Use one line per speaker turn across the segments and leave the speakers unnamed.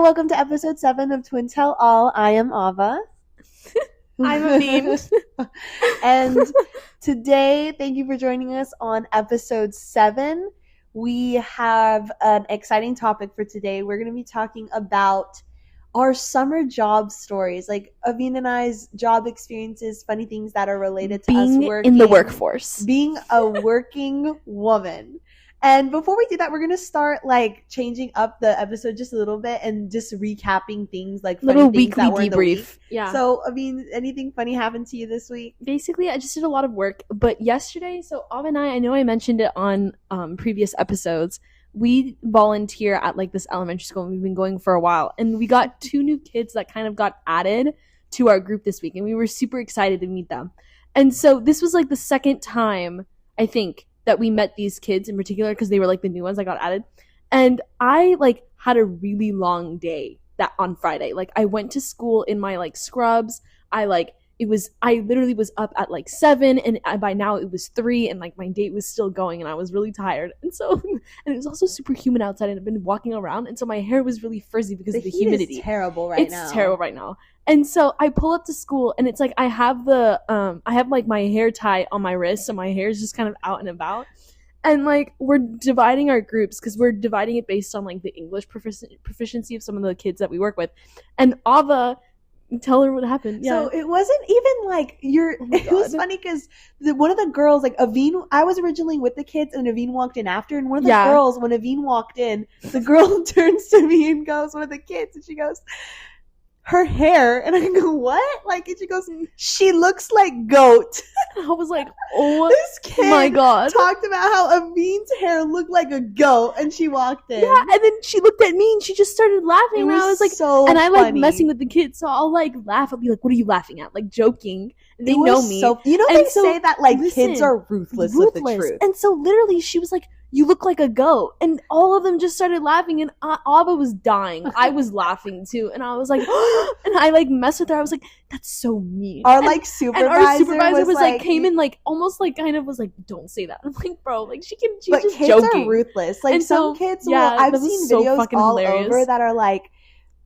welcome to episode 7 of Twin Tell All. I am Ava.
I'm Amin.
And today, thank you for joining us on episode 7. We have an exciting topic for today. We're going to be talking about our summer job stories, like Aveen and I's job experiences, funny things that are related to us working
in the workforce,
being a working woman. And before we do that, we're going to start like changing up the episode just a little bit and just recapping things like funny
little
things
weekly
that were in the week.
debrief. Yeah.
So, I mean, anything funny happened to you this week?
Basically, I just did a lot of work. But yesterday, so Ava and I know I mentioned it on previous episodes. We volunteer at like this elementary school, and we've been going for a while. And we got 2 new kids that kind of got added to our group this week, and we were super excited to meet them. And so this was like the second time, I think, that we met these kids in particular, because they were like the new ones that got added. And I like had a really long day that on Friday. Like I went to school in my like scrubs. I literally was up at like 7, and by now it was 3, and like my date was still going, and I was really tired. And so, and it was also super humid outside, and I've been walking around, and so my hair was really frizzy because of the humidity.
Is terrible right now.
It's terrible right now. And so I pull up to school, and it's like I have like my hair tie on my wrist, so my hair is just kind of out and about. And like we're dividing our groups because we're dividing it based on like the English proficiency of some of the kids that we work with. And Ava, tell her what happened. Yeah.
So it wasn't even like it was funny because one of the girls, like Aveen, I was originally with the kids and Aveen walked in after, and one of the girls, when Aveen walked in, the girl turns to me and goes, one of the kids, and she goes, her hair, and I go, what? Like, and she goes, she looks like goat.
I was like, oh
this kid
my god,
talked about how Aveen's hair looked like a goat, and she walked in.
Yeah, and then she looked at me and she just started laughing, and I was like,
so
and I like
funny.
messing with the kids, so I'll like laugh. I'll be like, what are you laughing at? Like joking. And they know me.
You know, they say that like kids are ruthless with the truth.
And so literally she was like, you look like a goat. And all of them just started laughing, and Ava was dying. I was laughing too. And I was like, and I like messed with her. I was like, that's so mean.
Our supervisor
was like came in like almost like kind of was like, don't say that. I'm like, bro, like she's
but
just
kids
joking.
Are ruthless. Like
and
some kids I've seen videos all
hilarious.
Over that are like,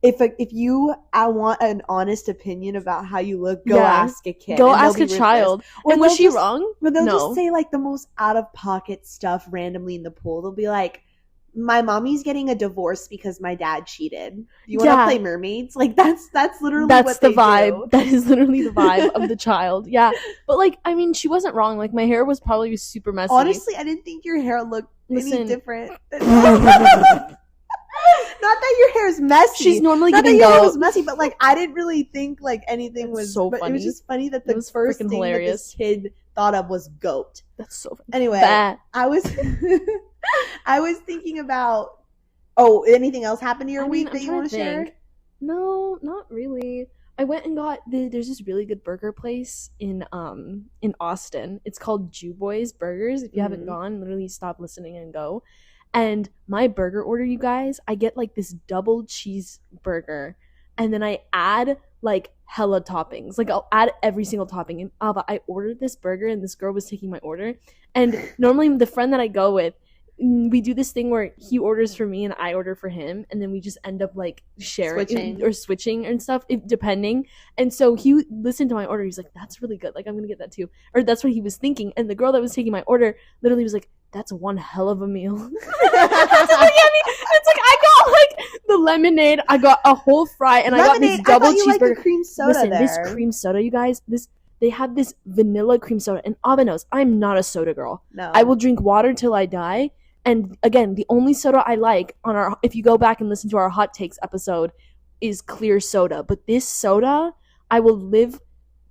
if you want an honest opinion about how you look, go ask a kid.
Go ask a child.
Or
and was she wrong?
But they'll just say like the most out of pocket stuff randomly in the pool. They'll be like, my mommy's getting a divorce because my dad cheated. Do you want to play mermaids? Like that's literally what
the vibe.
Do.
That is literally the vibe of the child. Yeah. But like, I mean, she wasn't wrong. Like my hair was probably super messy.
Honestly, I didn't think your hair looked any different. Not that your hair is messy.
She's normally
not
giving
that your hair was messy, but like I didn't really think like anything was
so funny.
It was just funny that the first thing
hilarious.
that this kid thought of was goat.
That's so funny.
Anyway, I was thinking about anything else happened to your week that you want to share?
No, not really. I went and got there's this really good burger place in Austin. It's called Jew Boys Burgers. If you haven't gone, literally stop listening and go. And my burger order, you guys, I get like this double cheeseburger, and then I add like hella toppings. Like I'll add every single topping. And I ordered this burger, and this girl was taking my order. And normally the friend that I go with, we do this thing where he orders for me and I order for him, and then we just end up like switching and stuff, depending. And so he listened to my order. He's like, that's really good. Like I'm gonna get that too. Or that's what he was thinking. And the girl that was taking my order literally was like, that's one hell of a meal. It's like I got like the lemonade, I got a whole fry, and I got this double cheeseburger.
Like the cream soda. Listen,
this cream soda, you guys, they have this vanilla cream soda, and Ava knows I'm not a soda girl.
No,
I will drink water till I die. And again, the only soda I like if you go back and listen to our hot takes episode, is clear soda. But this soda, I will live,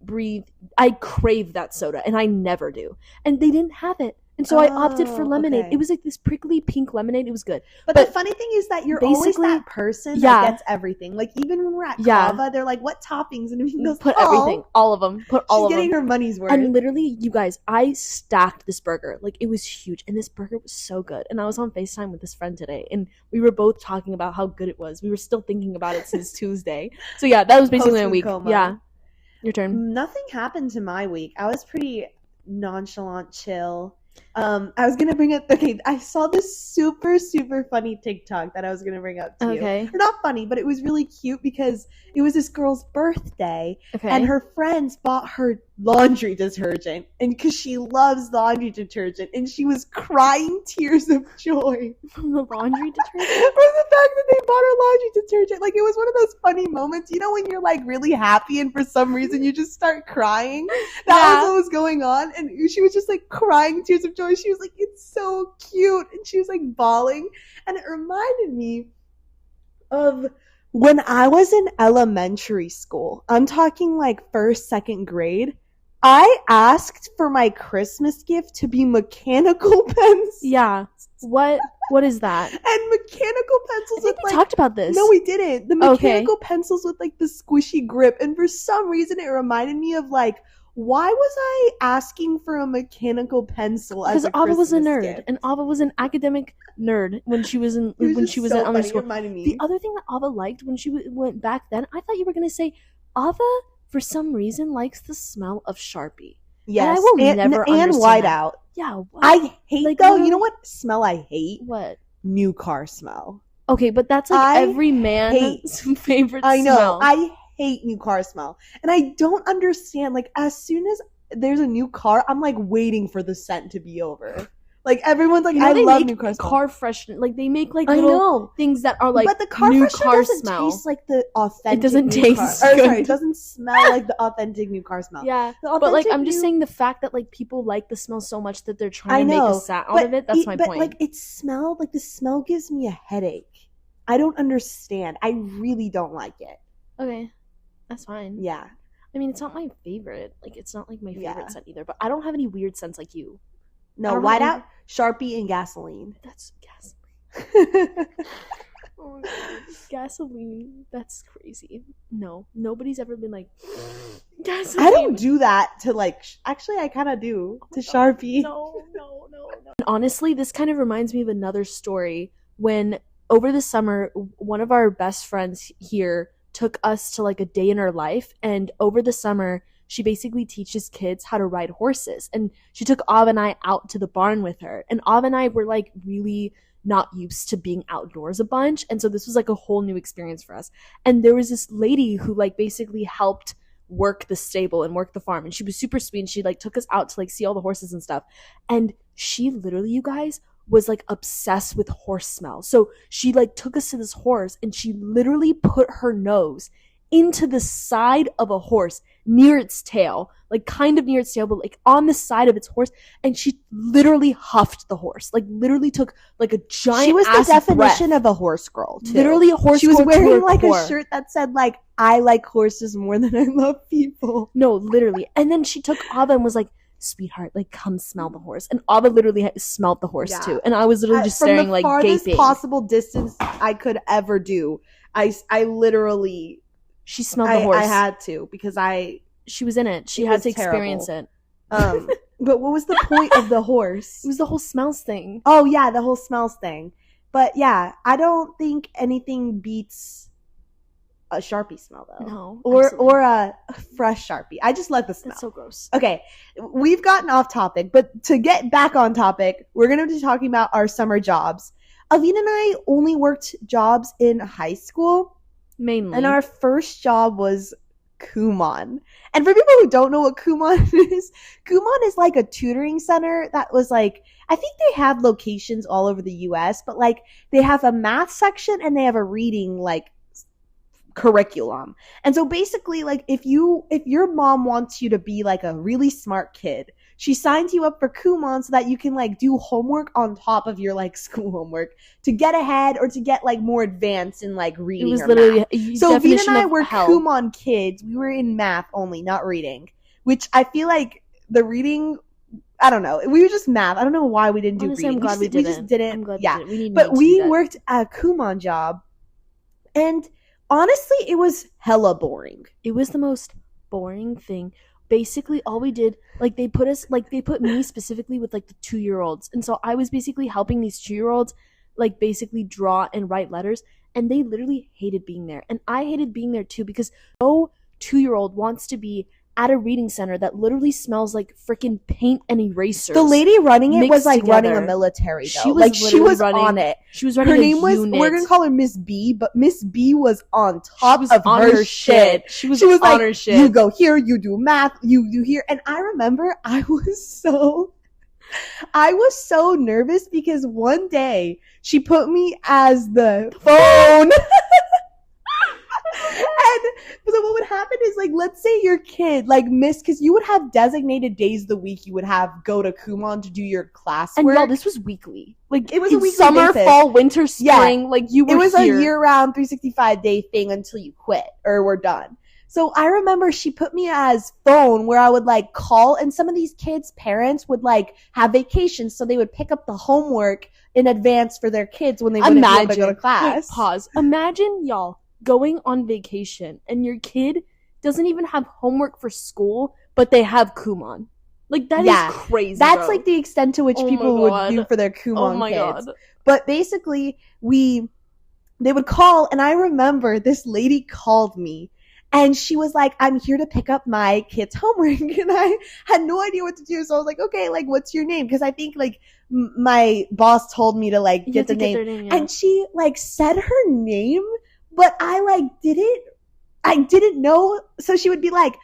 breathe. I crave that soda, and I never do. And they didn't have it. And so I opted for lemonade. Okay. It was like this prickly pink lemonade. It was good.
But the funny thing is that you're always that person that gets everything. Like even when we're at Kava, they're like, what toppings? And he goes,
put everything. All of them. Put all of them.
She's getting her money's worth.
And literally, you guys, I stacked this burger. Like it was huge. And this burger was so good. And I was on FaceTime with this friend today. And we were both talking about how good it was. We were still thinking about it since Tuesday. So yeah, that was basically my week. Coma. Yeah. Your turn.
Nothing happened to my week. I was pretty nonchalant, chill. I was gonna bring up. Okay, I saw this super super funny TikTok that I was gonna bring up to you. Or not funny, but it was really cute because it was this girl's birthday, and her friends bought her laundry detergent, and because she loves laundry detergent, and she was crying tears of joy
from the laundry detergent, from
the fact that they bought her laundry detergent. Like, it was one of those funny moments, you know, when you're like really happy and for some reason you just start crying. That was what was going on, and she was just like crying tears of joy. She was like, it's so cute, and she was like bawling, and it reminded me of when I was in elementary school. I'm talking like first, second grade. I asked for my Christmas gift to be mechanical pencils.
Yeah. What is that?
And mechanical pencils.
I think we talked about this.
No, we didn't. The mechanical pencils with like the squishy grip. And for some reason, it reminded me of like, why was I asking for a mechanical pencil as a Christmas
Ava was a nerd,
gift?
And Ava was an academic nerd when she was in elementary school. The other thing that Ava liked when she went back then, I thought you were gonna say, Ava for some reason likes the smell of Sharpie.
Yes,
and I will never understand
Whiteout.
Yeah, what?
I hate though. You know what smell I hate?
What?
New car smell.
Okay, but that's like every man's favorite smell.
I know. I hate new car smell, and I don't understand. Like, as soon as there's a new car, I'm like waiting for the scent to be over. Like, everyone's like, I love new car smell.
Car freshener, like they make like little things that are like, but the car new freshener
doesn't
smell.
Taste like the authentic.
It doesn't taste
good. Sorry, it doesn't smell like the authentic new car smell.
Yeah, but like I'm just saying the fact that like people like the smell so much that they're trying to make a scent out of it. That's my point.
But like, the smell gives me a headache. I don't understand. I really don't like it.
Okay. That's fine.
Yeah.
I mean, it's not my favorite. Like, it's not like my favorite scent either. But I don't have any weird scents like you.
No, Whiteout, Sharpie, and gasoline.
That's gasoline. Oh my God. Gasoline. That's crazy. No, nobody's ever been like, gasoline.
I don't do that to like. Actually, I kind of do to Sharpie.
No. And honestly, this kind of reminds me of another story when over the summer, one of our best friends here took us to like a day in her life, and over the summer she basically teaches kids how to ride horses, and she took Ava and I out to the barn with her, and Ava and I were like really not used to being outdoors a bunch, and so this was like a whole new experience for us. And there was this lady who like basically helped work the stable and work the farm, and she was super sweet, and she like took us out to like see all the horses and stuff, and she literally, you guys, was like obsessed with horse smell. So she like took us to this horse, and she literally put her nose into the side of a horse near its tail, like kind of near its tail, but like on the side of its horse, and she literally huffed the horse, like literally took like a giant.
She was the definition of a horse girl too.
Literally a horse.
She was wearing like a shirt that said like, I like horses more than I love people.
No, literally. And then she took Ava and was like, sweetheart, like come smell the horse. And Ava literally smelled the horse too, and I was literally just staring like gaping. From the farthest
possible distance I could ever do, I literally.
She smelled the horse.
I had to because
she was in it. She had to experience it.
But what was the point of the horse?
It was the whole smells thing.
Oh yeah, the whole smells thing. But yeah, I don't think anything beats a Sharpie smell though.
No.
Or a fresh Sharpie. I just love the smell.
It's so gross.
Okay, we've gotten off topic, but to get back on topic, we're going to be talking about our summer jobs. Avina and I only worked jobs in high school.
Mainly.
And our first job was Kumon. And for people who don't know what Kumon is like a tutoring center that was like, I think they have locations all over the US, but like they have a math section and they have a reading like curriculum. And so basically like if your mom wants you to be like a really smart kid, she signs you up for Kumon so that you can like do homework on top of your like school homework to get ahead or to get like more advanced in like reading. It was literally so Vina and I were Kumon kids. We were in math only, not reading, which I feel like the reading, I don't know. We were just math. I don't know why we didn't do reading.
I'm glad we just didn't.
I'm glad we didn't. But we worked a Kumon job, and honestly, it was hella boring.
It was the most boring thing. Basically, all we did, like, they put me specifically with, like, the 2-year-olds. And so I was basically helping these 2-year-olds, like, basically draw and write letters. And they literally hated being there. And I hated being there, too, because no 2-year-old wants to be at a reading center that literally smells like freaking paint and erasers.
The lady running it was like
together.
running a military though. She was on it.
She was running
her name was,
unit.
we're gonna call her Miss B, but Miss B was on top of her shit.
She was on
like,
her shit.
You go here, you do math, you do here. And I remember I was so nervous because one day she put me as the phone. And so what would happen is, like, let's say your kid, like, missed, because you would have designated days of the week you would have go to Kumon to do your classwork.
And y'all, this was weekly. Like,
it was a weekly
summer,
basis.
fall, winter, spring. Like, you were
It was
here.
a year-round 365-day thing until you quit or were done. So I remember she put me as phone where I would, like, call, and some of these kids' parents would, like, have vacations, so they would pick up the homework in advance for their kids when they wouldn't be able to go to class.
Wait, pause. Imagine, y'all, going on vacation and your kid doesn't even have homework for school, but they have Kumon. Like, that is crazy.
That's like the extent to which people would do for their Kumon kids.
God.
But basically, they would call, and I remember this lady called me, and she was like, I'm here to pick up my kid's homework. And I had no idea what to do. So I was like, okay, like, what's your name? Because I think, like, my boss told me to, like, get the name.
Get their name, yeah.
And she, like, said her name, but I, like, didn't know. So she would be like,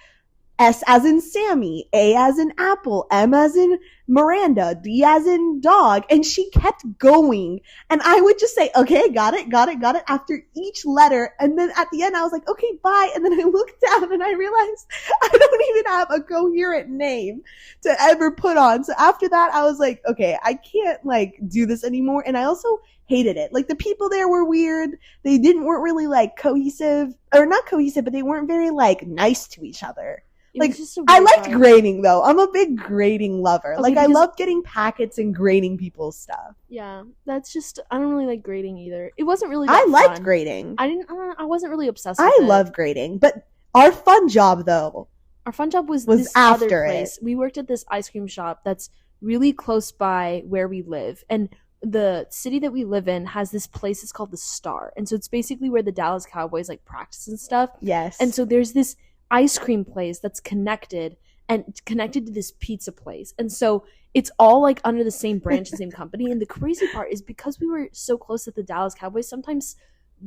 S as in Sammy, A as in Apple, M as in Miranda, D as in dog. And she kept going. And I would just say, okay, got it after each letter. And then at the end, I was like, okay, bye. And then I looked down and I realized I don't even have a coherent name to ever put on. So after that, I was like, okay, I can't, like, do this anymore. And I also hated it. Like, the people there were weird. They weren't really, like, cohesive, or not cohesive, but they weren't very, like, nice to each other. Like, I liked grading, though. I'm a big grading lover. Okay, like, I love getting packets and grading people's stuff.
Yeah, that's just, I don't really like grading either. It wasn't really
I liked
fun.
grading.
I wasn't really obsessed with
it. I love grading. But our fun job, though.
Our fun job was this
after
other place. We worked at this ice cream shop that's really close by where we live. And the city that we live in has this place. It's called the Star. And so it's basically where the Dallas Cowboys, like, practice and stuff.
Yes.
And so there's this ice cream place that's connected to this pizza place, and so it's all, like, under the same branch and same company. And the crazy part is, because we were so close to the Dallas Cowboys, sometimes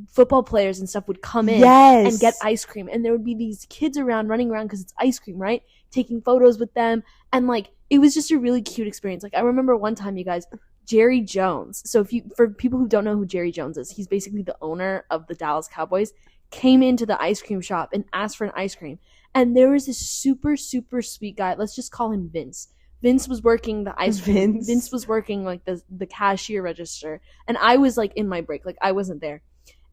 football players and stuff would come in and get ice cream, and there would be these kids running around because it's ice cream, right, taking photos with them. And, like, it was just a really cute experience. Like, I remember one time, you guys, Jerry Jones, so for people who don't know who Jerry Jones is, he's basically the owner of the Dallas Cowboys, came into the ice cream shop and asked for an ice cream. And there was this super, super sweet guy. Let's just call him Vince. Vince was working the ice cream. Vince was working, like, the cashier register. And I was, like, in my break. Like, I wasn't there.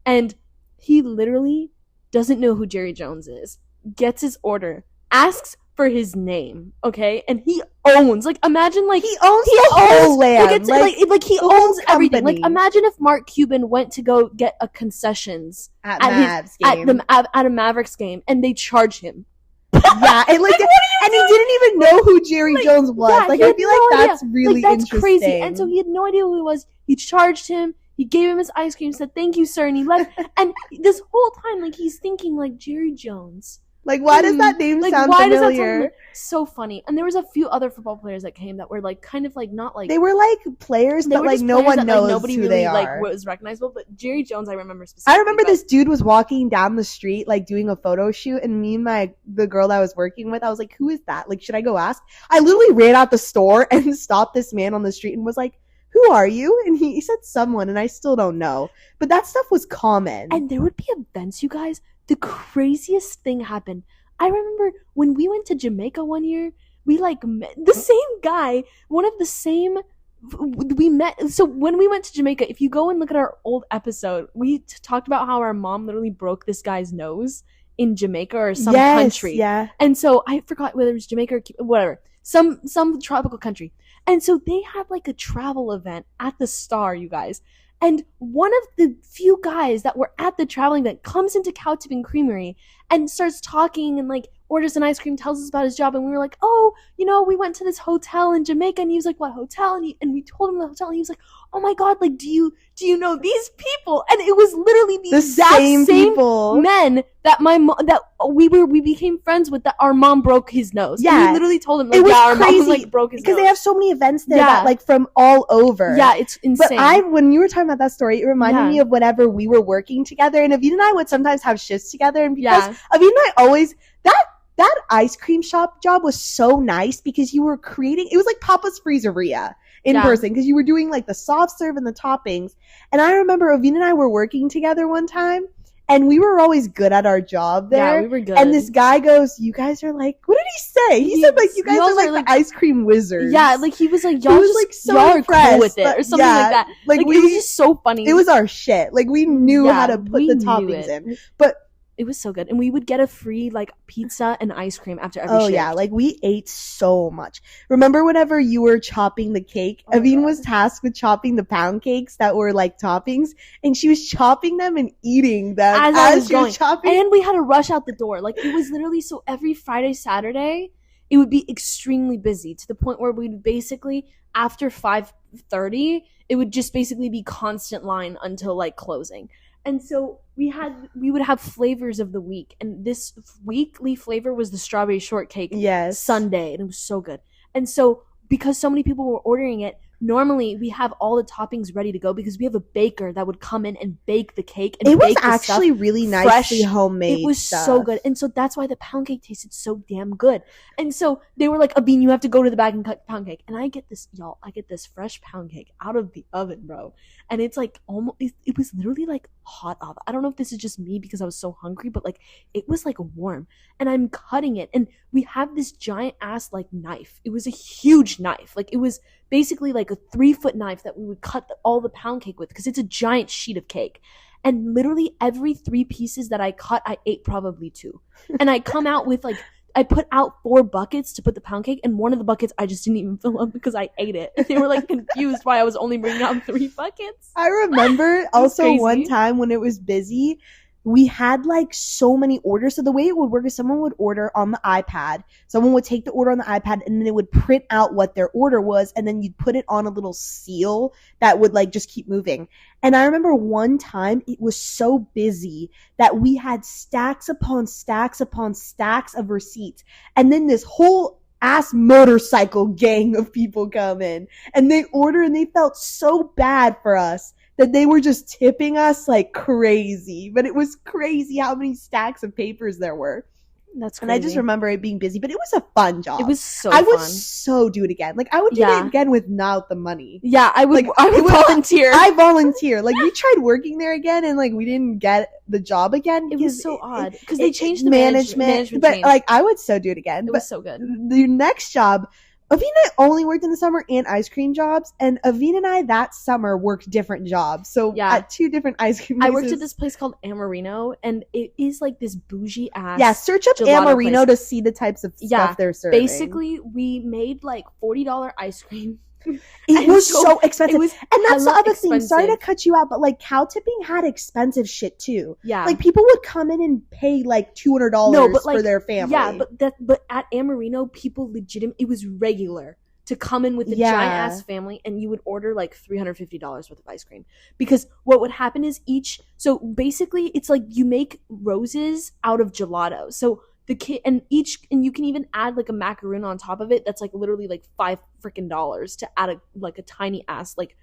And he literally doesn't know who Jerry Jones is. Gets his order. Asks for his name, okay? And he owns, like, imagine, like,
he owns the whole land.
Like he owns everything. Like, imagine if Mark Cuban went to go get a concessions at a Mavericks game, and they charge him.
Yeah, and, like, and he didn't even know who Jerry Jones was. Yeah, like, I feel like that's really that's interesting.
Crazy. And so he had no idea who he was. He charged him. He gave him his ice cream, said, "Thank you, sir," and he left. And this whole time, like, he's thinking, like, Jerry Jones.
Like, why does that name sound familiar?
So funny. And there was a few other football players that came that were, like, kind of, like, not, like...
They were, like, players, but, like, no one knows nobody who they are.
Like, was recognizable. But Jerry Jones, I remember specifically.
I remember this dude was walking down the street, like, doing a photo shoot, and me and the girl that I was working with, I was like, who is that? Like, should I go ask? I literally ran out the store and stopped this man on the street and was like, who are you? And he said someone, and I still don't know. But that stuff was common.
And there would be events, you guys. The craziest thing happened. I remember when we went to Jamaica one year, we, like, met the same guy, we met. So when we went to Jamaica, if you go and look at our old episode, we talked about how our mom literally broke this guy's nose in Jamaica or some country.
Yeah.
And so I forgot whether it was Jamaica or whatever, some tropical country. And so they had, like, a travel event at the Star, you guys. And one of the few guys that were at the traveling event comes into Cow Tip and Creamery and starts talking and, like, orders an ice cream, tells us about his job. And we were like, oh, we went to this hotel in Jamaica. And he was like, what hotel? And we told him the hotel. And he was like, oh my God, like, do you know these people? And it was literally the exact same people. Men then that we became friends with, that our mom broke his nose.
Yeah.
And we literally told him, like,
it was
our
crazy
mom, like, broke his nose.
Because they have so many events there that, like, from all over.
Yeah, it's insane.
But when you were talking about that story, it reminded me of whenever we were working together, and Aveen and I would sometimes have shifts together, and because Aveen and I always, that ice cream shop job was so nice because you were creating, it was like Papa's Freezeria in person, because you were doing like the soft serve and the toppings. And I remember Aveen and I were working together one time, and we were always good at our job there.
Yeah, we were good.
And this guy goes, you guys are like, what did he say? He said, like, you guys are like the ice cream wizards.
Yeah, like, he was like, y'all
was,
just,
like, so
y'all are
impressed,
cool with it, or something like that. Like, it was just so funny.
It was our shit. Like, we knew how to put the toppings in. But
it was so good. And we would get a free, like, pizza and ice cream after every shift.
Yeah. Like, we ate so much. Remember whenever you were chopping the cake? Aveen was tasked with chopping the pound cakes that were, like, toppings. And she was chopping them and eating them as she was chopping.
And we had to rush out the door. Like, it was literally, so every Friday, Saturday, it would be extremely busy, to the point where we'd basically, after 5:30, it would just basically be constant line until, like, closing. And so we would have flavors of the week, and this weekly flavor was the strawberry shortcake sundae, and it was so good. And so, because so many people were ordering it, normally we have all the toppings ready to go, because we have a baker that would come in and bake the cake. And
it was actually really nicely homemade.
It was so good. And so that's why the pound cake tasted so damn good. And so they were like, Aveen, you have to go to the back and cut pound cake. And I get this fresh pound cake out of the oven, bro. And it's like almost, it was literally like hot off. I don't know if this is just me because I was so hungry, but like it was like warm. And I'm cutting it, and we have this giant ass like knife. It was a huge knife. Like, it was basically like a 3-foot knife that we would cut all the pound cake with, because it's a giant sheet of cake. And literally every 3 pieces that I cut, I ate probably 2. And I come out with like, I put out 4 buckets to put the pound cake, and one of the buckets I just didn't even fill up because I ate it. And they were like confused why I was only bringing out 3 buckets.
I remember also one time when it was busy, we had like so many orders. So the way it would work is someone would order on the iPad. Someone would take the order on the iPad, and then it would print out what their order was. And then you'd put it on a little seal that would like just keep moving. And I remember one time it was so busy that we had stacks upon stacks upon stacks of receipts. And then this whole ass motorcycle gang of people come in, and they order, and they felt so bad for us that they were just tipping us like crazy. But it was crazy how many stacks of papers there were.
That's crazy.
And I just remember it being busy, but it was a fun job.
It was so fun.
I would so do it again. Like, I would do it again without the money.
Yeah, I would volunteer.
I volunteer. Like, we tried working there again, and like we didn't get the job again.
It was so odd because they changed the
management. But like, I would so do it again.
It was so good.
The next job, Aveen and I only worked in the summer and ice cream jobs, and Aveen and I that summer worked different jobs. So at 2 different ice cream places.
I worked at this place called Amarino, and it is like this bougie ass.
Yeah, search up Amarino to see the types of stuff they're serving.
Basically, we made like $40 ice cream.
It was so expensive. And that's the other thing.
Expensive.
Sorry to cut you out, but like cow tipping had expensive shit too.
Yeah.
Like people would come in and pay like $200 for their family.
Yeah, but at Amarino, people it was regular to come in with a giant ass family, and you would order like $350 worth of ice cream. Because what would happen is so basically it's like you make roses out of gelato. So the kid and you can even add like a macaroon on top of it. That's like literally like $5 freaking to add a tiny ass like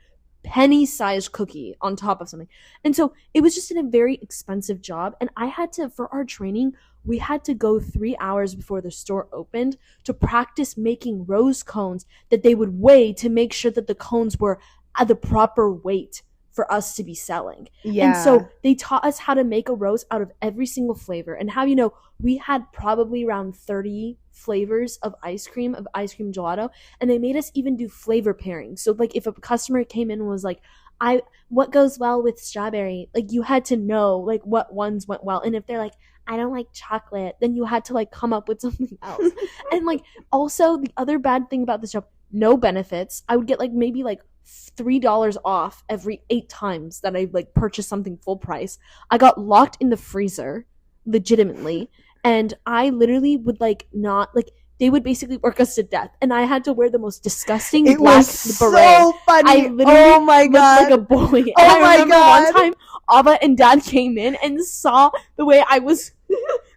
penny sized cookie on top of something. And so it was just in a very expensive job. And I had to, for our training, we had to go 3 hours before the store opened to practice making rose cones that they would weigh to make sure that the cones were at the proper weight for us to be selling. Yeah. And so they taught us how to make a rose out of every single flavor, and how, we had probably around 30 flavors of ice cream gelato, and they made us even do flavor pairing. So like if a customer came in and was like, what goes well with strawberry? Like you had to know like what ones went well. And if they're like, I don't like chocolate, then you had to like come up with something else. And like also the other bad thing about this job, no benefits. I would get like maybe like $3 off every 8 times that I like purchased something full price. I got locked in the freezer legitimately, and I literally would like not like they would basically work us to death, and I had to wear the most disgusting black beret.
So funny.
I literally
oh my god,
looked like a bully.
Oh my god!
One time Ava and Dad came in and saw the way I was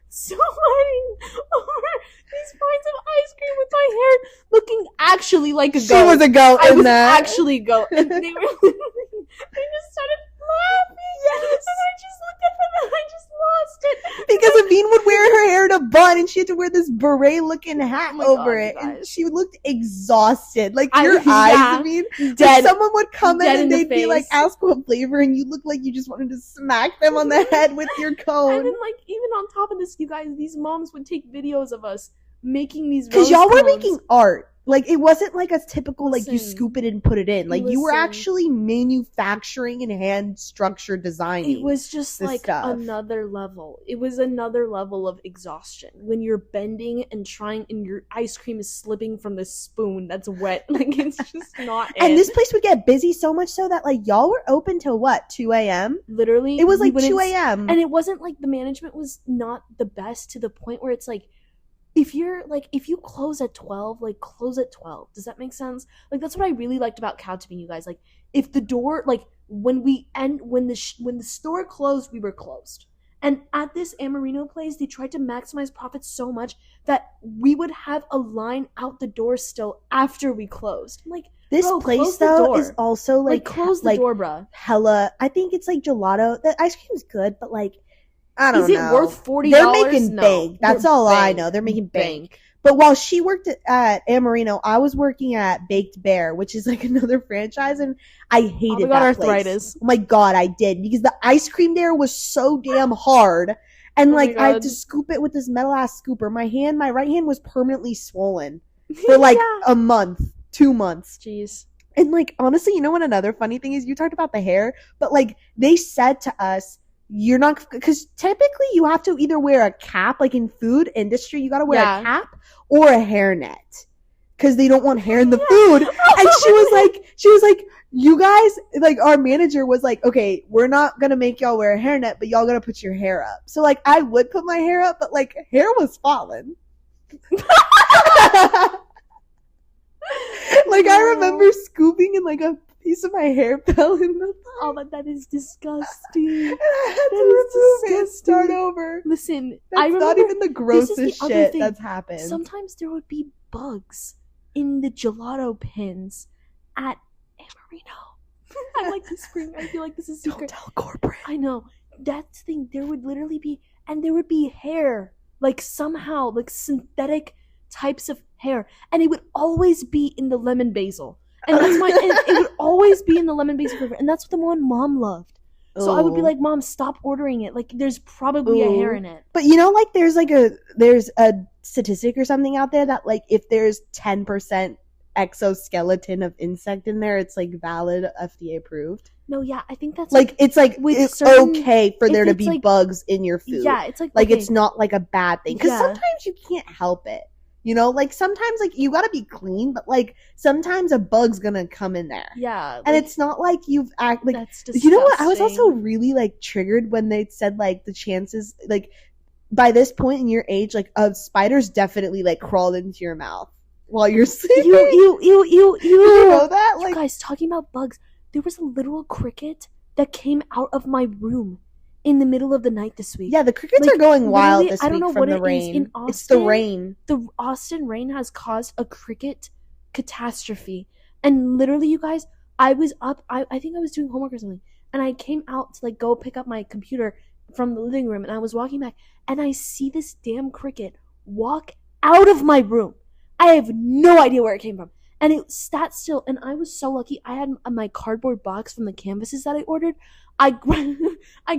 sweating over these pints of ice cream with my hair looking actually like a goat.
She was a goat
I
in
was
that.
actually a goat. And they just started laughing. Yes. And I just looked at them and I just lost it.
Because Aveen would wear her hair in a bun and she had to wear this beret-looking hat over it. And she looked exhausted. Like, your eyes, Aveen.
Dead.
Someone would come in and
the
they'd be
face.
like, ask what flavor, and you look like you just wanted to smack them on the head with your cone.
And then, like, even on top of this, you guys, these moms would take videos of us making these
because y'all were
cones.
making art. Like, it wasn't like a typical, like, you
Listen.
scoop it and put it in. Like, you were
Listen.
actually manufacturing and hand structure designing.
It was just
this
like
stuff.
another level. It was another level of exhaustion when you're bending and trying, and your ice cream is slipping from the spoon that's wet. Like, it's just not.
And this place would get busy so much so that, like, y'all were open till what, 2 a.m.?
literally,
It was
we
like
wouldn't
2 a.m.
And it wasn't like the management was not the best to the point where it's like, if you close at 12, like, close at 12. Does that make sense? Like, that's what I really liked about Cow to Me, you guys. Like, if the door, like, when the store closed, we were closed. And at this Amarino place, they tried to maximize profits so much that we would have a line out the door still after we closed. I'm like,
this
bro,
place,
close the
though,
door.
is also, like,
close the door, bruh.
hella, I think it's, like, gelato. The ice cream's good, but, like, I don't know.
Is it worth $40?
They're making
No.
bank. That's
They're
all I
bank.
know. They're making bank. But while she worked at Amarino, I was working at Baked Bear, which is like another franchise, and I hated that
arthritis.
place. Oh my god, I did, because the ice cream there was so damn hard, and
Oh my
like I had
God.
to scoop it with this metal ass scooper. My right hand was permanently swollen for like
Yeah.
a month, 2 months.
Jeez.
And like honestly, you know what another funny thing is? You talked about the hair, but like they said to us, you're not, because typically you have to either wear a cap, like in food industry, you got to wear a cap or a hairnet because they don't want hair in the food. And she was like, you guys, like our manager was like, okay, we're not gonna make y'all wear a hairnet, but y'all gotta put your hair up. So like I would put my hair up, but like hair was falling. Like I remember scooping and like a piece of my hair fell in the
Oh, but that is disgusting.
and I had to remove it and start over.
Listen,
That's
I remember
not even the
this is
grossest
the other
shit
thing.
that's happened.
Sometimes there would be bugs in the gelato pins at Amarino. I like to scream. I feel like this is secret.
Don't tell corporate.
I know. That's the thing. There would literally be, and there would be hair, like somehow, like synthetic types of hair, and it would always be in the lemon basil. And that's my. It would always be in the lemon basil flavor, and that's what the one Mom loved. So I would be like, Mom, stop ordering it. Like, there's probably a hair in it.
But you know, like there's a statistic or something out there that like if there's 10% exoskeleton of insect in there, it's like valid, FDA approved.
No, yeah, I think that's
Like it's like
with
it's
certain-
okay for there to
it's
be
like-
bugs in your food.
Yeah, it's like
Like
okay.
it's not like a bad thing because
Yeah.
sometimes you can't help it. You know, like sometimes like you gotta be clean, but like sometimes a bug's gonna come in there.
Yeah,
And
like,
it's not like you've like
that's disgusting.
you know what? I was also really like triggered when they said like the chances like by this point in your age, like spiders definitely like crawled into your mouth while you're sleeping.
you.
You know that?
You
Like
guys, talking about bugs, there was a literal cricket that came out of my room in the middle of the night this week.
yeah, the crickets
like,
are going wild
literally,
this
I don't
week
know
from
what
the
it is.
rain.
In
It's the
Austin,
rain.
The Austin rain has caused a cricket catastrophe. And literally, you guys, I was up, I think I was doing homework or something, and I came out to like go pick up my computer from the living room, and I was walking back, and I see this damn cricket walk out of my room. I have no idea where it came from. And it sat still, and I was so lucky. I had my cardboard box from the canvases that I ordered. I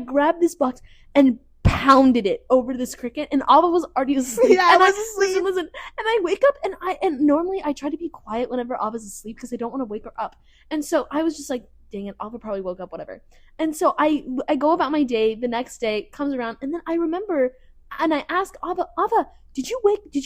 grabbed this box and pounded it over this cricket, and Ava was already asleep.
Yeah, I
and
was asleep.
Listen, and I wake up, and normally I try to be quiet whenever Ava's asleep because I don't want to wake her up. And so I was just like, dang it, Ava probably woke up, whatever. And so I go about my day. The next day comes around, and then I remember, and I ask Ava, did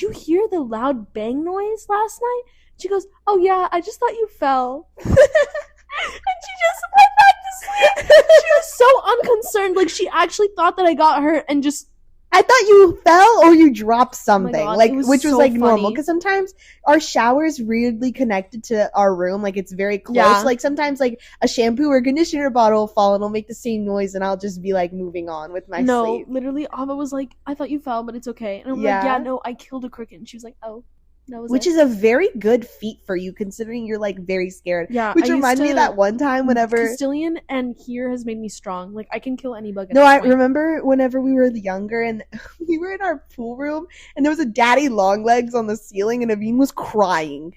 you hear the loud bang noise last night? She goes, oh yeah, I just thought you fell. And she just went back to sleep. She was so unconcerned. Like, she actually thought that I got hurt and just
I thought you fell or you dropped something,
God,
like which was
so
like normal.
funny.
Because sometimes our shower is weirdly connected to our room, like it's very close.
Yeah.
Like sometimes like a shampoo or conditioner bottle will fall and it'll make the same noise, and I'll just be like moving on with my sleep.
Literally, Ava was like, "I thought you fell, but it's okay." And I'm
Yeah.
like, "Yeah, no, I killed a cricket." And she was like, "Oh, that was
Which
it."
is a very good feat for you, considering you're like very scared.
Yeah,
Which
I
reminded me of that one time whenever
Castilian and here has made me strong. Like I can kill any bug. At
No,
this
I
point.
remember whenever we were younger and we were in our pool room and there was a daddy long legs on the ceiling and Aveen was crying.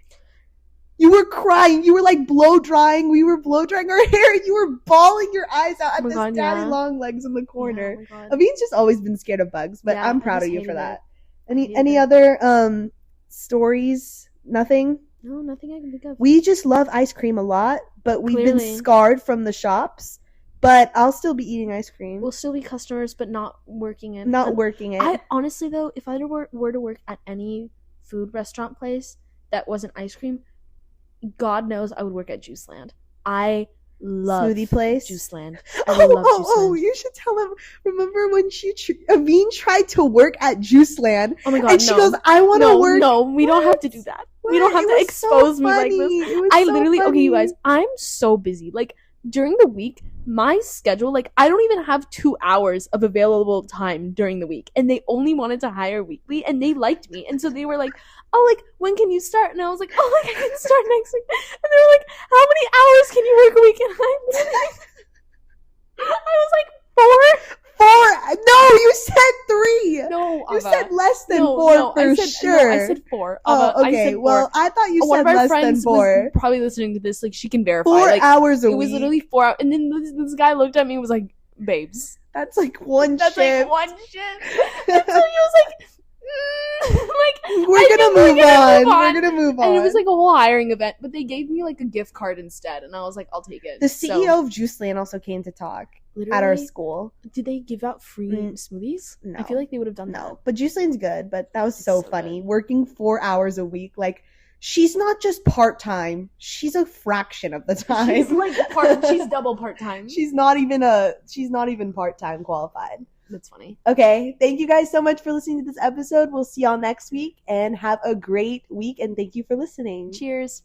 You were crying. You were like blow drying. We were blow drying our hair. You were bawling your eyes out at this daddy long legs in the corner.
Yeah, oh my God.
Aveen's just always been scared of bugs, but
Yeah,
I'm
I
proud
just
of you
hated
for that.
it.
Any other stories? Nothing?
No, nothing I can think of.
We just love ice cream a lot, but we've
Clearly.
been scarred from the shops. But I'll still be eating ice cream.
We'll still be customers, but not working it.
Not
But
working it.
I honestly though, if I were to work at any food restaurant place that wasn't ice cream, God knows I would work at Juiceland. I love
Smoothie place.
Juiceland. I love Juiceland.
You should tell him. Remember when Aveen tried to work at Juiceland?
Oh my God,
and she
no.
goes, "I want to work."
No, we don't have to do that. We don't have
It
to
was
expose
so
me like
funny.
this.
It was
I
so
literally, okay, you
funny.
guys, I'm so busy. Like, during the week, my schedule, like, I don't even have 2 hours of available time during the week. And they only wanted to hire weekly, and they liked me. And so they were like, "Oh, like, when can you start?" And I was like, "Oh, like, I can start next week." And they were like, "How many hours can you work a week?" And I was like, 4?
4? No, you said 3.
No,
You
Ava.
said less than
No,
4
no,
for
I said,
sure.
No, I said 4.
Oh,
Ava, I
okay.
said 4.
Well, I thought you
One
said
of our
less than
friends
4.
was probably listening to this. Like, she can verify.
4
like,
hours a
it
week.
was literally 4 hours. And then this guy looked at me and was like, "Babes,
That's like one
that's
shift.
like one shift." And so he was like, like,
We're
I
gonna
think
move on. We're gonna move on.
And it was like a whole hiring event, but they gave me like a gift card instead, and I was like, "I'll take it."
the
So,
CEO of Juiceland also came to talk at our
literally,
school.
Did they give out free smoothies?
No.
I feel like they would have done that.
No, but Juiceland's good. But that was so
so
funny.
good.
Working 4 hours a week, like she's not just part time. She's a fraction of the time.
She's like she's double part time.
She's not even part time qualified.
That's funny.
Okay, thank you guys so much for listening to this episode. We'll see y'all next week and have a great week. And thank you for listening.
Cheers.